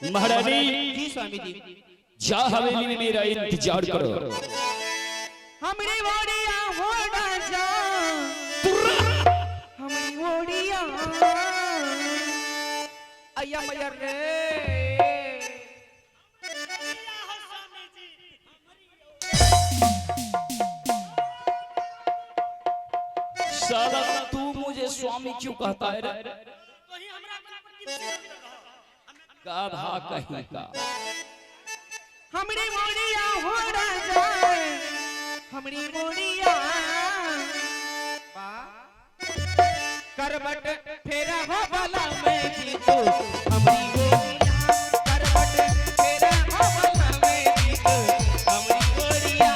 महारानी जी स्वामी जी। जा हवेली में मेरा इंतजार करो। हमरी ओड़िया हो ना जा, हमरी ओड़िया अय्या मैया रे। साला तू मुझे स्वामी क्यों कहता है रे? गाधा कहीं का। हमरी मोड़िया हो ना जाए, हमरी मोड़िया करवट फेरा हो भला मैं जीतू, हमरी मोड़िया करवट फेरा हो भला मैं जीतू, हमरी मोड़िया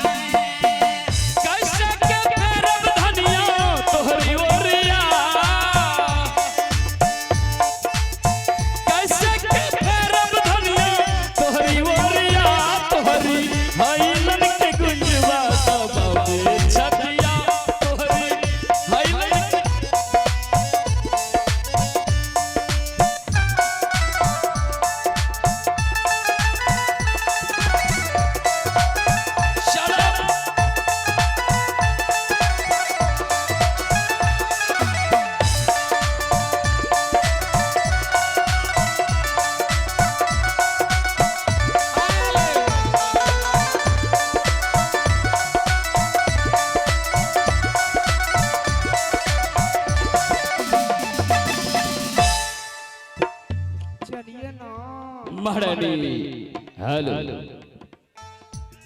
कैसे के फेरब धनिया तोहरी ओरिया, कैसे के फेरब धनिया तोहरी ओरिया, तोहरी हाइलन के गुंजवा बाबे छतिया, तोहरी हाइलन महारानी। हेलो,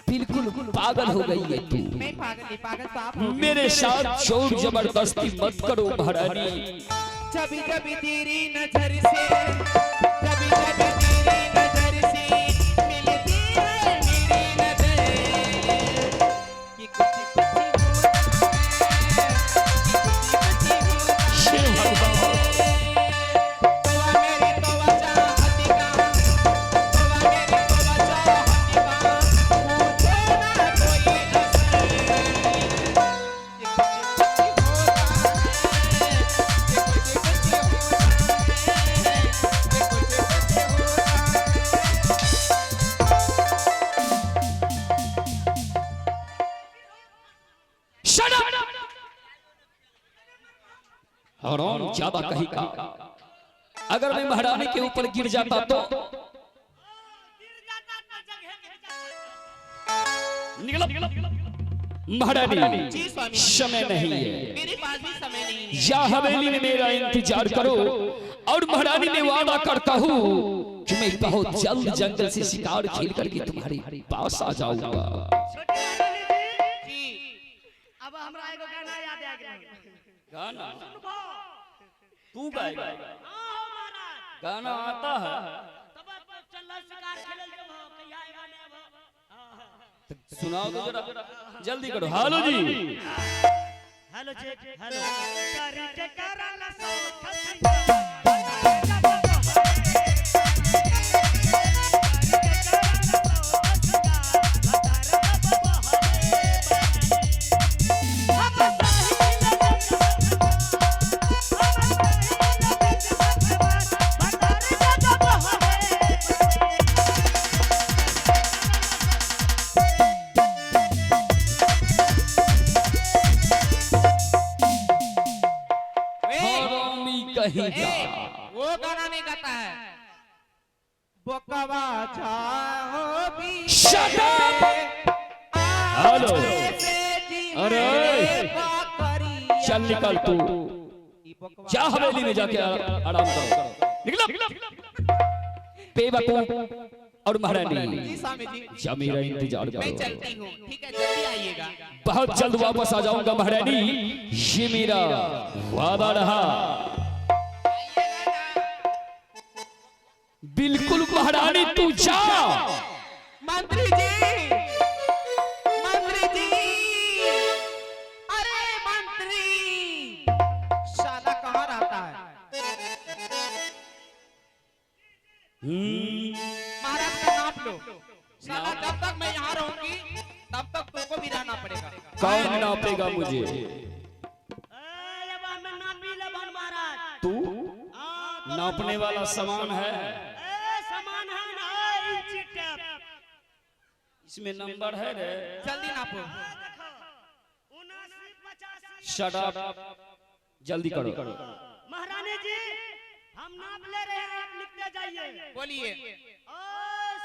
बिल्कुल पागल हो गई है तू। मैं पागल नहीं, पागल तो आप हो। मेरे साथ जोर जबरदस्ती मत करो महारानी। जबी जबी तेरी नजर से, जबी जबी तेरी नजर से मिलती है मेरी नजर, कि कुछ कुछ हराम ज्यादा कहीं का। अगर मैं महारानी के ऊपर गिर जाता तो महारानी समय नहीं है, मेरे पास भी समय नहीं है। या हवेली में मेरा इंतजार करो और महारानी में वादा करता हूँ कि मैं बहुत जल्द जंगल से शिकार खेल करके तुम्हारे पास आ जाऊंगा। अब हमरा एगो गाना याद आ गया। गाना तू गाएगा? गाना आता है तब चल शिकार खेलल जब कहिया गाने अब सुनाओ तो जरा जल्दी करो। हेलो जी, हेलो चेक, हेलो करी के करला सो वो गाना नहीं गाता है। बोकवा छाओ भी हेलो, अरे चल निकल तू, जा हवेली में जाके आराम करो। निकलो बेवकूफ। और महारानी जा मेरा इंतजार मैं करो। चलती हूँ, ठीक है, जल्दी आइएगा। बहुत जल्द वापस आ जाऊंगा महारानी, ये मेरा वादा रहा। बिल्कुल महारानी तू जा। मंत्री जी, मंत्री जी, अरे मंत्री साला कहाँ रहता है? महाराज का नाप लो साला। जब तक मैं यहाँ रहूंगी तब तक तुमको भी रहना पड़ेगा। कौन नापेगा मुझे? अब हम नापी लेबन महाराज। तू नापने वाला सामान है? सामान है इसमें नंबर है रे। जल्दी नापो। देखो 79 85 शट अप, जल्दी करो। महारानी जी हम नाप ले रहे हैं, आप लिखते जाइए। बोलिए।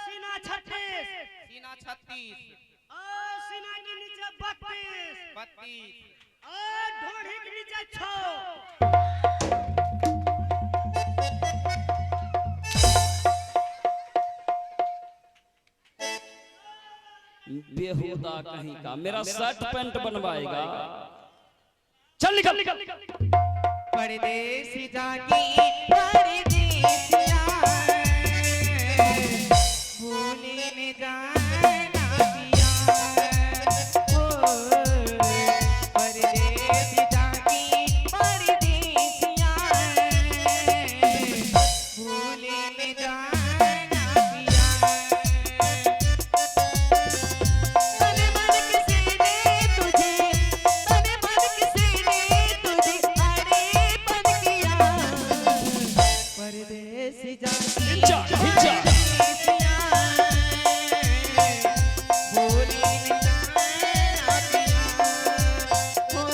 सीना 36, सीना 36, सीना के नीचे 32, 32, ढोढ़ी के नीचे 6। बेहुदा कहीं का मेरा शर्ट पैंट बनवाएगा। चल निकल। परदेसी जागी परदेसिया भूले न जाना पिया। ओ परदेसी जागी परदेसिया भूले न जाना पिया। तने मन किसी ने तुझे, तने मन किसी ने तुझे अरे बन किया। परदेसी जागी हिचा हिचा परदेसिया भूले न जाना पिया। ओ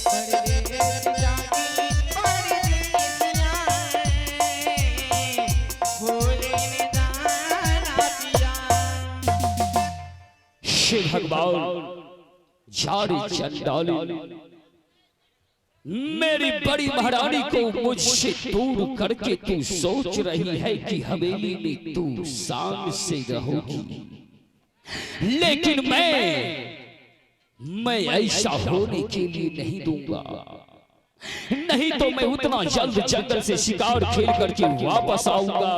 परदेसी जागी परदेसिया भूले न जाना पिया। शिव भगवान झाड़ी चंडाली मेरी बड़ी महारानी को मुझसे दूर करके तू सोच रही है कि हवेली में तू शान से रहोगी, लेकिन मैं ऐसा होने के लिए नहीं दूंगा। नहीं तो मैं उतना जल्द जंगल से शिकार खेल करके वापस आऊंगा,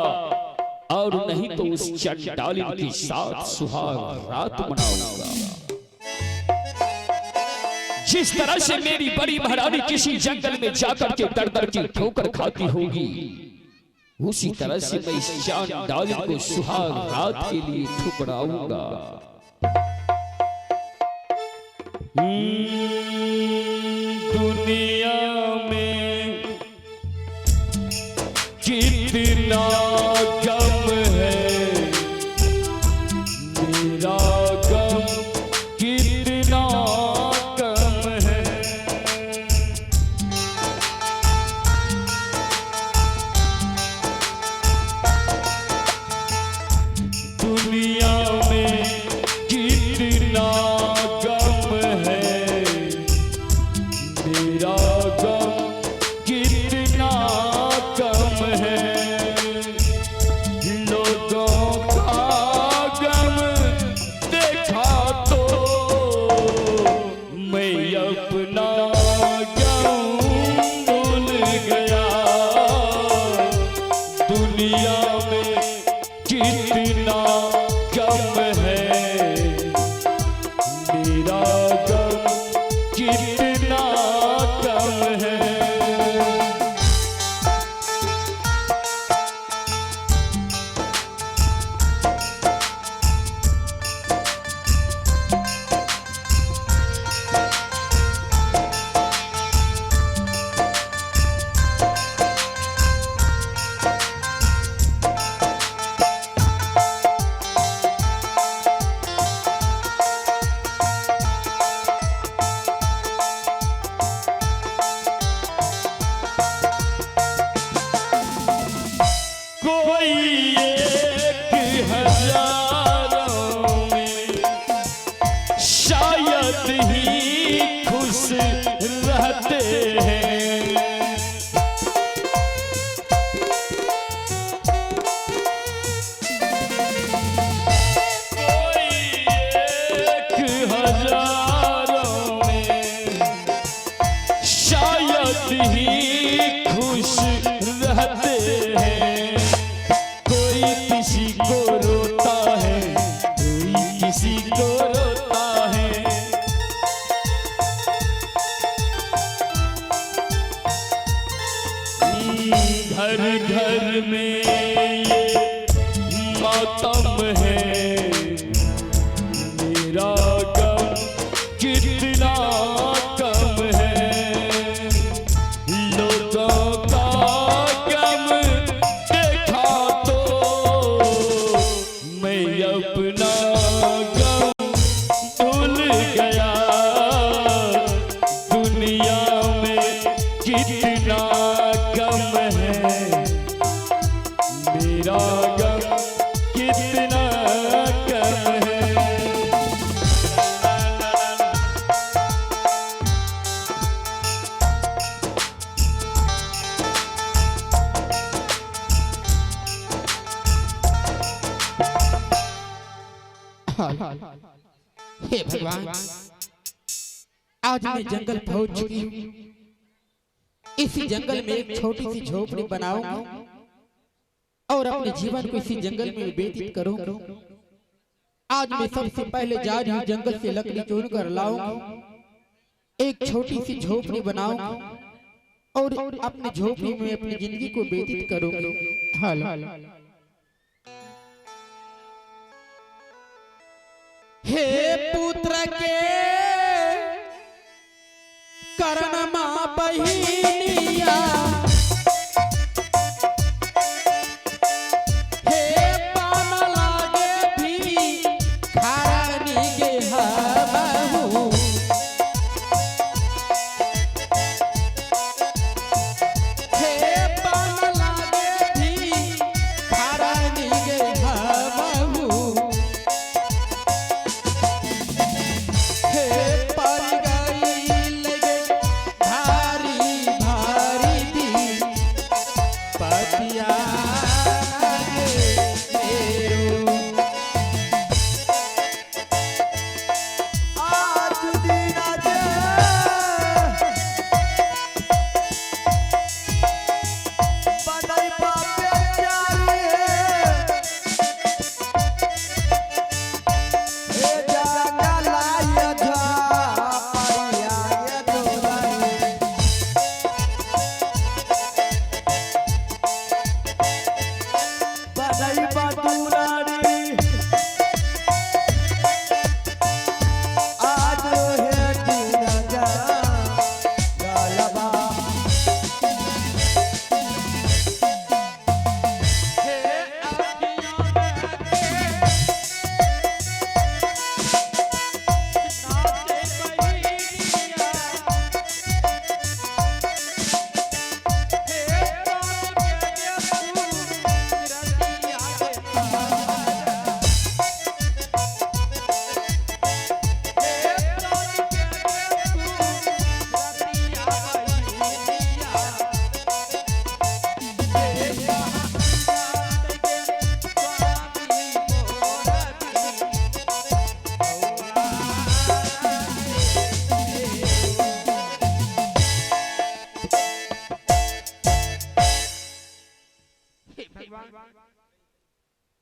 और नहीं तो उस चंडालिन के साथ सुहाग रात मनाऊंगा। जिस तरह से मेरी बड़ी महारानी किसी जंगल में जाकर के दर दर की ठोकर खाती होगी, उसी तरह से मैं इस चंडालिन को सुहाग रात के लिए ठुकराऊंगा। दुनिया में कितना गम है, मेरा गम कितना कम है। दुनिया में कितना गम है, मेरा गम कितना कम है। लोगों का गम देखा तो मैं अपना गम भूल गया। दुनिया में कितना गम है, मेरा गम कितना कम है। कोई एक हजारों में शायद ही खुश रहते हैं। कोई एक हजारों में शायद ही खुश रहते हैं। कोई मेरा गम कितना कम है। हे भगवान, आज मैं जंगल पहुंच चुकी हूँ। इसी जंगल में एक छोटी सी झोपड़ी बनाऊंगी और अपने जीवन को इसी जंगल में व्यतीत करूंगी। आज मैं सबसे पहले जा रही हूँ, जंगल से लकड़ी चुन कर लाऊंगी, एक छोटी सी झोपड़ी बनाऊंगी और अपनी झोपड़ी में अपनी जिंदगी को व्यतीत करूंगी। हाल हे पुत्र के कर्णमा बहिनिया, हे पान लागे भी खारानी के हबहू, हे पान लागे भी खारानी के हबहू,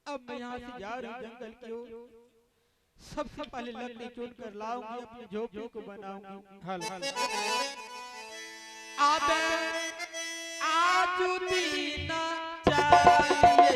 अब मैं यहाँ से जा रही हूँ जंगल की ओर। सबसे पहले लकड़ी चुन कर लाऊंगी, अपनी झोपड़ी को बनाऊंगी। हल हल आबे आजू दीना चाहिए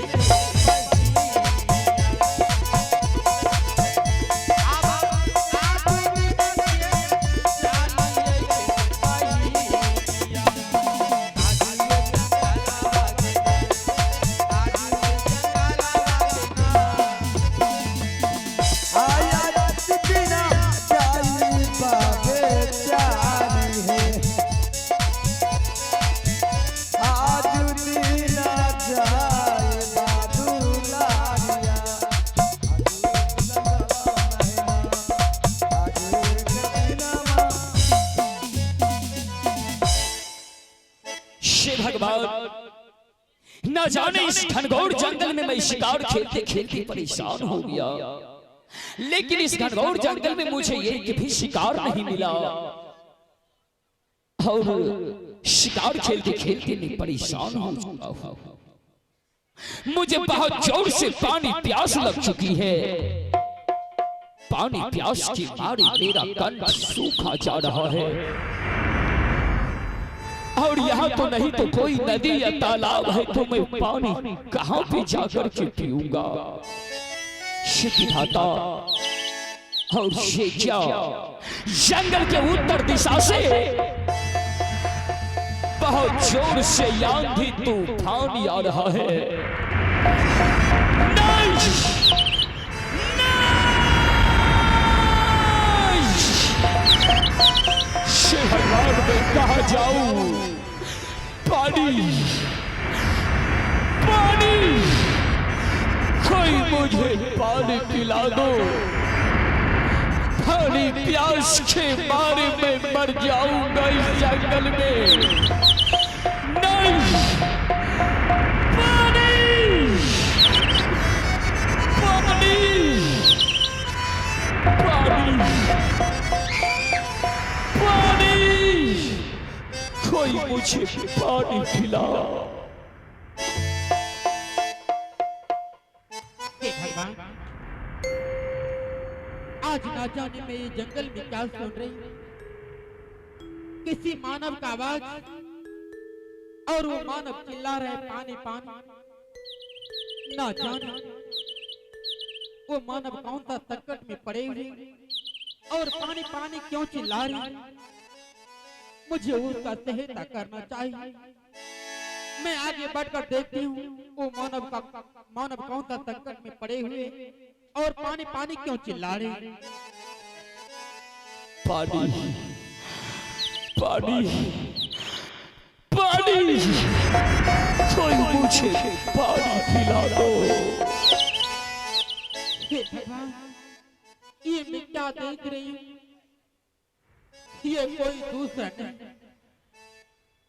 न जाने इस घनघोर जंगल में मैं शिकार खेलते खेलते परेशान हो गया, लेकिन इस घनघोर जंगल में मुझे एक भी शिकार नहीं मिला और शिकार खेलते खेलते मैं परेशान हो चुका हूं। मुझे बहुत जोर से पानी प्यास लग चुकी है। पानी प्यास के मारे मेरा कंठ सूखा जा रहा है और यहाँ तो नहीं तो कोई नदी या तालाब है, तो मैं पानी कहाँ पे जाकर के पीऊंगा। विधाता और ये क्या, जंगल के उत्तर दिशा से बहुत जोर से आंधी तूफान आ रहा है। नहीं, भगवान मैं कहाँ जाऊं? पानी, पानी। मुझे पानी पिला दो, पानी प्यास के मारे मैं मर जाऊंगा इस जंगल में। नहीं, पानी, पानी, पानी, पानी, कोई मुझे पानी पिलाओ। भगवान, आज ना जाने मैं ये जंगल में क्या सुन रही हूँ, किसी मानव का आवाज, और वो मानव चिल्ला रहे पानी पानी। ना जाने वो मानव कौन सा संकट में पड़े हुए और पानी पानी क्यों चिल्ला रही। मुझे उसका सहायता करना चाहिए। मैं आगे बढ़कर देखती हूँ वो मानव कौन सा संकट में पड़े हुए और पानी पानी क्यों चिल्ला रहे। पानी, पानी, पानी, कोई मुझे पानी पिला दो। हे भगवान, ये मैं क्या देख रही हूँ, ये कोई दूसरा नहीं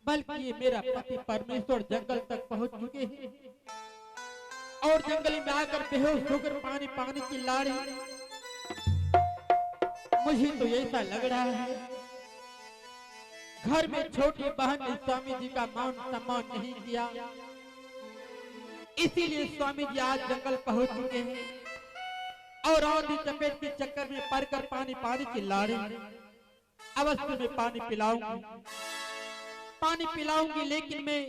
बल्कि ये मेरा पति परमेश्वर जंगल तक पहुंच चुके हैं और जंगल में आकर बेहोश होकर पानी पानी चिल्ला रहे। मुझे तो ऐसा लग रहा है घर में छोटी बहन ने स्वामी जी का मान सम्मान नहीं किया, इसीलिए स्वामी जी आज जंगल पहुंच चुके हैं और आंधी चपेट के चक्कर में पड़कर पानी पानी चिल्ला रहे। अवश्य में पानी पिलाऊंगी, लेकिन मैं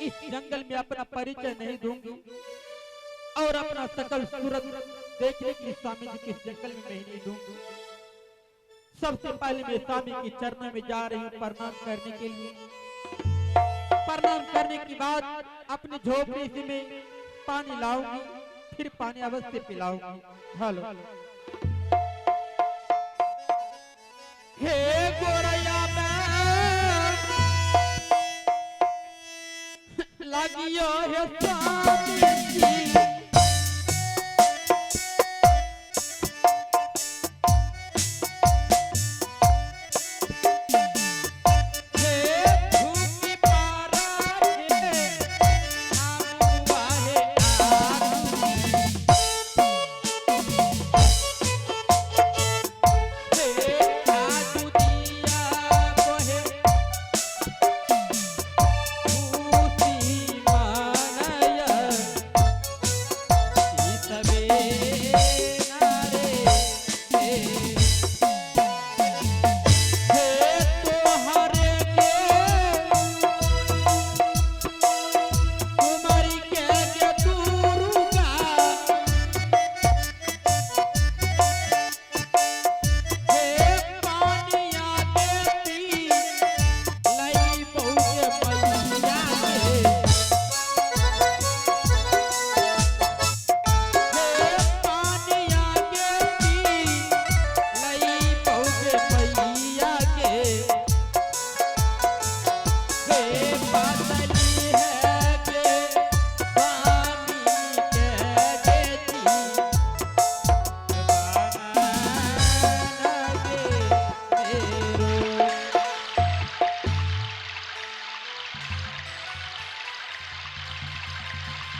इस जंगल में अपना परिचय नहीं दूंगी और अपना सकल सूरत देखने के लिए स्वामी जी के जंगल में नहीं दूंगी। सबसे पहले मैं स्वामी के चरणों में जा रही हूँ प्रणाम करने के लिए। प्रणाम करने के बाद अपनी झोपड़ी से मैं पानी लाऊंगी, फिर पानी अवश्य पिलाऊंगी। हेलो, हे गोरैया लागियो हे स्वामी जी,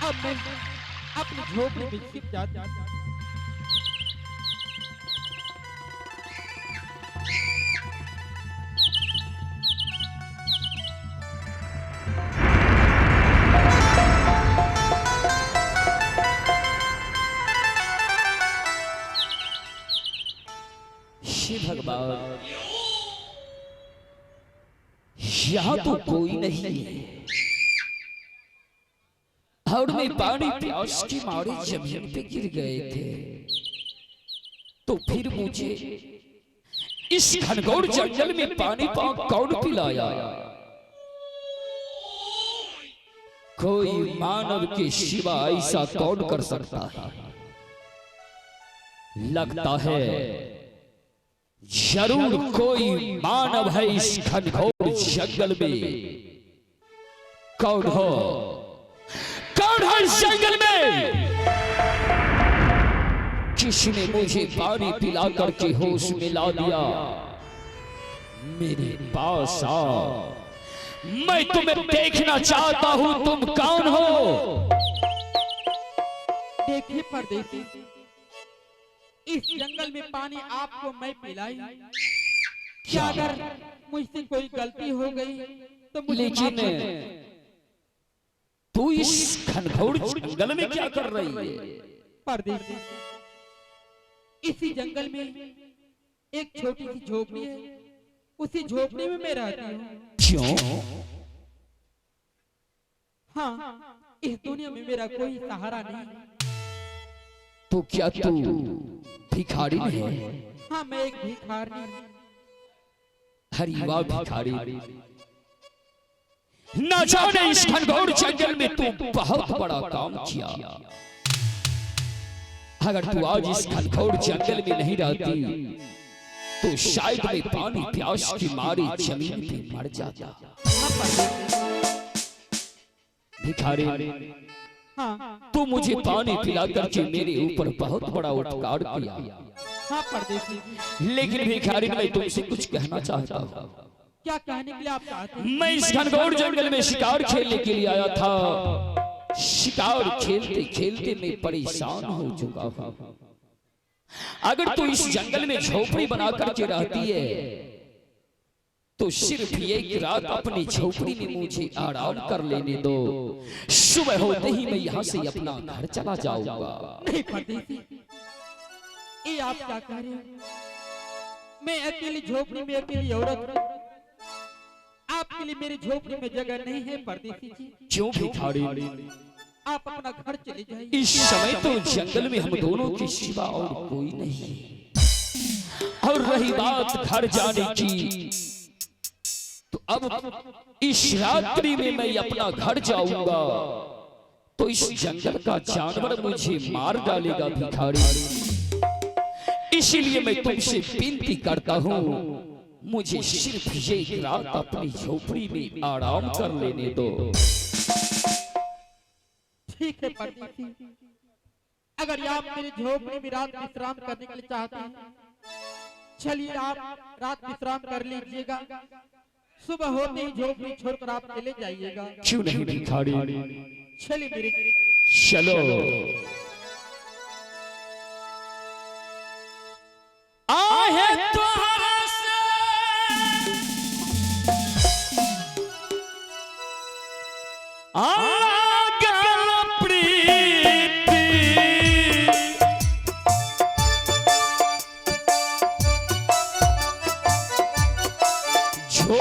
अब मैं अपनी झोपड़ी में छिप जाता हूं। शिव भगवान, यहाँ तो कोई नहीं है और मैं पानी प्यास के मारे जमीन पे गिर गए थे, तो फिर मुझे इस घनघोर जंगल में पानी कौन पिलाया? कोई मानव के सिवा ऐसा कौन कर सकता है? लगता है जरूर कोई मानव है इस घनघोर जंगल में। कौन हो? कौन है इस जंगल में? जिसने मुझे पानी पिला करके होश में ला दिया, मेरे पास आ। मैं तुम्हें देखना चाहता हूं, तुम कौन हो? देखिए परदेसी, इस जंगल में पानी आपको मैं पिलाई, क्या अगर मुझसे कोई गलती हो गई तो मुझे माफ लेकिन कर दीजिए। तू इस घनघोर जंगल में क्या कर रही है? परदेसी, इसी जंगल में एक छोटी सी झोपड़ी है, उसी झोपड़ी में मैं रहती हूँ। क्यों? हाँ, इस दुनिया में मेरा कोई सहारा नहीं। तो क्या तू भिखारी है? हाँ, मैं एक भिखारी हूँ। हरीवा भिखारी। न जाने इस घनघोर जंगल में तू बहुत बड़ा काम किया। अगर तू आज इस घनघोर जंगल में नहीं रहती तो शायद मैं पानी प्यास की मारे जमीन पे मर जाता। भिखारी, हाँ, तू मुझे पानी पिला करके मेरे ऊपर बहुत बड़ा उपकार किया। हाँ परदेसी, लेकिन भिखारी, मैं तुमसे कुछ कहना चाहता हूँ। क्या कहने के लिए आप चाहते हैं? मैं इस घनघोर जंगल में शिकार खेलने के लिए आया था। शिकार खेलते खेलते मैं परेशान हो चुका हूँ। अगर तू इस जंगल में झोपड़ी बना करके रहती है तो सिर्फ एक रात अपनी झोपड़ी में मुझे आराम कर लेने दो। सुबह होते ही मैं यहाँ से अपना घर चला जाऊंगा। नहीं परदेसी, ये आप क्या कह रहे हैं? मैं अकेली झोपड़ी में अकेली औरत, आपके लिए मेरी झोपड़ी में जगह नहीं है परदेसी जी। क्यों भिखारी? आप अपना घर चले जाइए। इस समय तो जंगल में हम दोनों के सिवा और कोई नहीं। और रही बात घर जाने की, तो अब इस रात्रि में मैं अपना घर जाऊंगा तो इस जंगल का जानवर मुझे मार डालेगा भिखारी। इसीलिए मैं तुमसे विनती करता हूँ, मुझे सिर्फ एक रात अपनी झोपड़ी में आराम कर लेने दो। ठीक है परदेसी, अगर आप मेरी झोपड़ी में रात विश्राम करने के लिए चाहते हैं, चलिए आप रात विश्राम कर लीजिएगा। सुबह होते ही झोपड़ी छोड़कर आप चले जाइएगा। क्यों नहीं भिखारी? चलिए मेरे, चलो। आहे तोहरा से लागल प्रीति,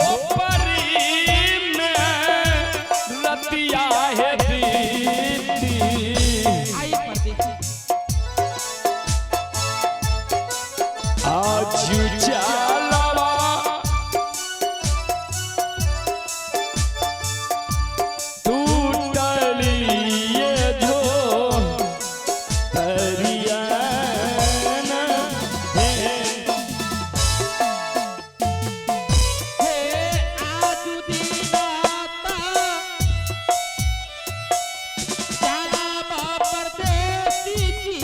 झोपड़ी में रतिया है बीती। आइए परदेसी, आज चलवा टूटली ये जो परियान है। हे आज दीनाता जावा परदेसी जी,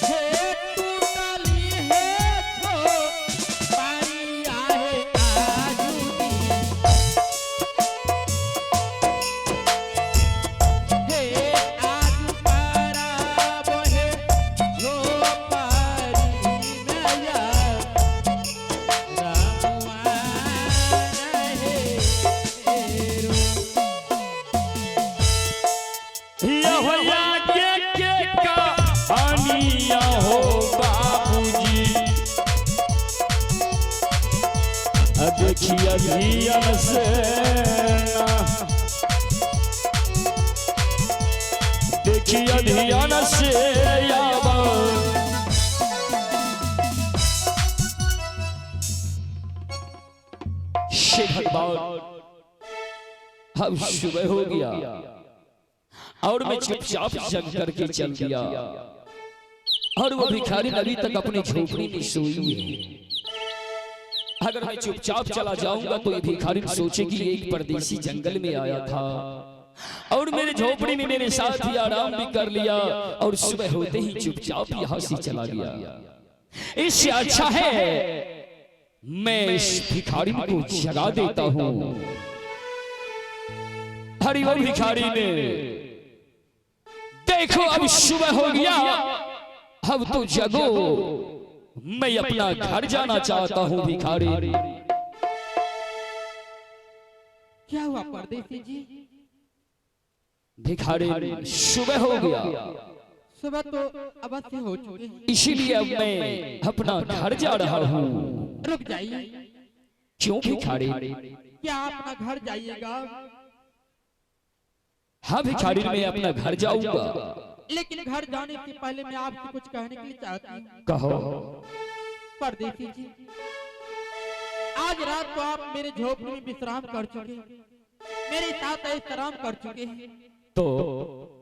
हे टूटली है जो पारिया है आजू दी, हे आज पराब है जो पारी नया रामुआ रहे रो। यह आगे के कहानिया हो बाबूजी, देखिए धियान से देखिए धियान से अब सुबह हो गया और मैं चुपचाप जग करके चल दिया और वो भिखारी अभी तक अपनी झोपड़ी में सोई है। अगर मैं चुपचाप चला जाऊंगा तो ये भिखारी सोचेगी एक परदेसी जंगल में आया था और मेरे झोपड़ी में मेरे साथ ही आराम भी कर लिया और सुबह होते ही चुपचाप यहाँ से चला गया। इससे अच्छा है मैं इस भिखारी को जगा देता हूँ। हरि वो भिखारी ने देखो अब सुबह हो गया, अब तो जगो, मैं अपना घर जाना चाहता हूँ। भिखारी क्या हुआ परदेसी जी? भिखारी सुबह हो गया, सुबह तो अवश्य हो चुके हैं, इसीलिए अब मैं अपना घर जा रहा हूँ। रुक जाइए। क्यों भिखारी? क्या आप अपना घर जाइएगा? हाँ भिखारी, मैं अपना घर जाऊंगा, लेकिन घर जाने से पहले मैं आपसे कुछ कहने के लिए चाहती हूँ। कहो। परदेसी जी, आज रात तो आप मेरे झोपड़ी में विश्राम कर चुके हैं, मेरे साथ ऐश्राम कर चुके हैं, तो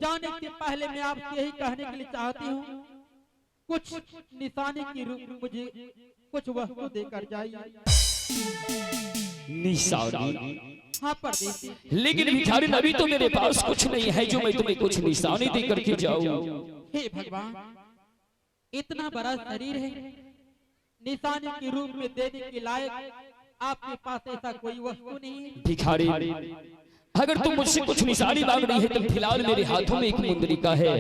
जाने से पहले मैं आपसे यही कहने के लिए चाहती हूँ, कुछ निशानी की रूप में मुझे कुछ वस्तु देकर जाइए। निशानी? हाँ परदेसी। लेकिन भिखारी अभी तो मेरे पास कुछ नहीं है जो मैं तुम्हें कुछ निशानी दे करके जाऊं। हे भगवान, इतना बड़ा शरीर है, निशानी के रूप में देने के लायक आपके पास ऐसा कोई वस्तु नहीं है? भिखारी, अगर तुम मुझसे कुछ निशानी मांग रही है तो फिलहाल मेरे हाथों में एक मुंदरिका है,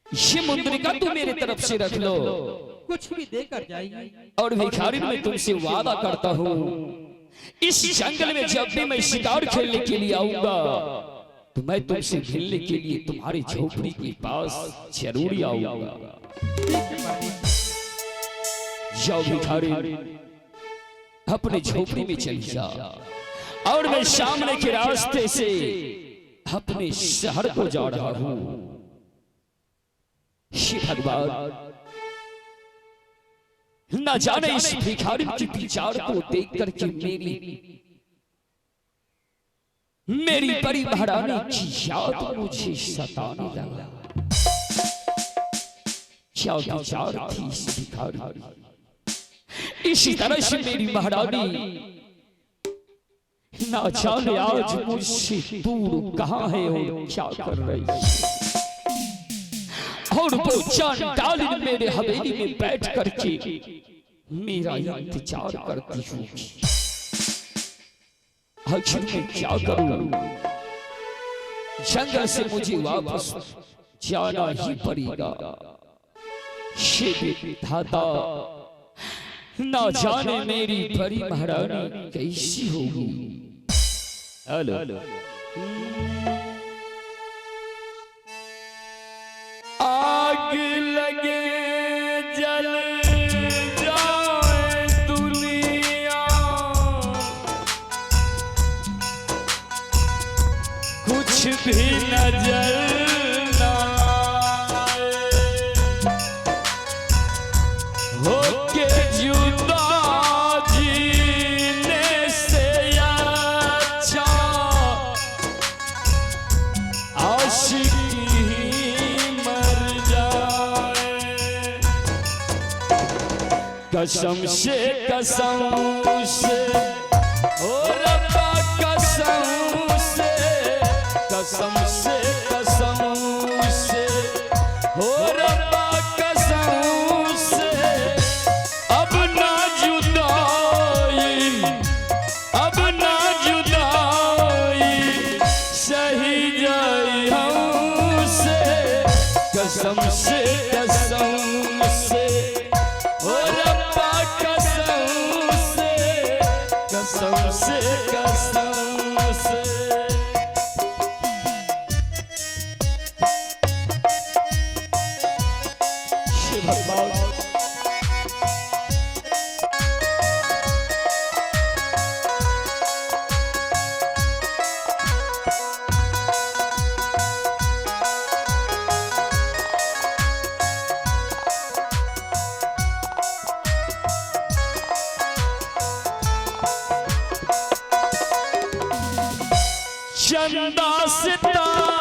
ये मुंदरिका तुम मेरे तरफ से रख लो, कुछ भी देकर जाइए। और भिखारी मैं तुमसे वादा करता हूँ, इस जंगल में जब भी मैं शिकार खेलने के लिए आऊंगा तो मैं तुमसे मिलने के लिए तुम्हारी झोपड़ी के पास जरूर आऊंगा। जाओ भिखारी, अपने झोपड़ी में चली जा, और मैं सामने के रास्ते से अपने शहर को जा रहा हूं। शिव भगवान, न जाने इस भिखारी के विचार को देख करके मेरी बड़ी महारानी की याद मुझे सताने लगा। क्या विचार थी इस भिखारी? इसी तरह से मेरी महारानी ना जाने आज मुझसे दूर कहां है और क्या कर रही है, और वो चांडालिन मेरे हवेली में बैठ करके मेरा इंतजार करती होगी। आखिर मैं क्या करूं? जंगल से मुझे वापस जाना ही पड़ेगा। धाता, ना जाने मेरी बड़ी महारानी कैसी होगी। हेलो, आग लगे जल जाए दुनिया, कुछ भी नजर ना होके जुदा जीने से अच्छा आशिकी कसम से ओ रब्बा कसम से ओ रब्बा कसम से अब ना जुदाई सही जाए हमसे। कसम से ओ रब्बा कसम से शिव भगवान, चंदा सितारा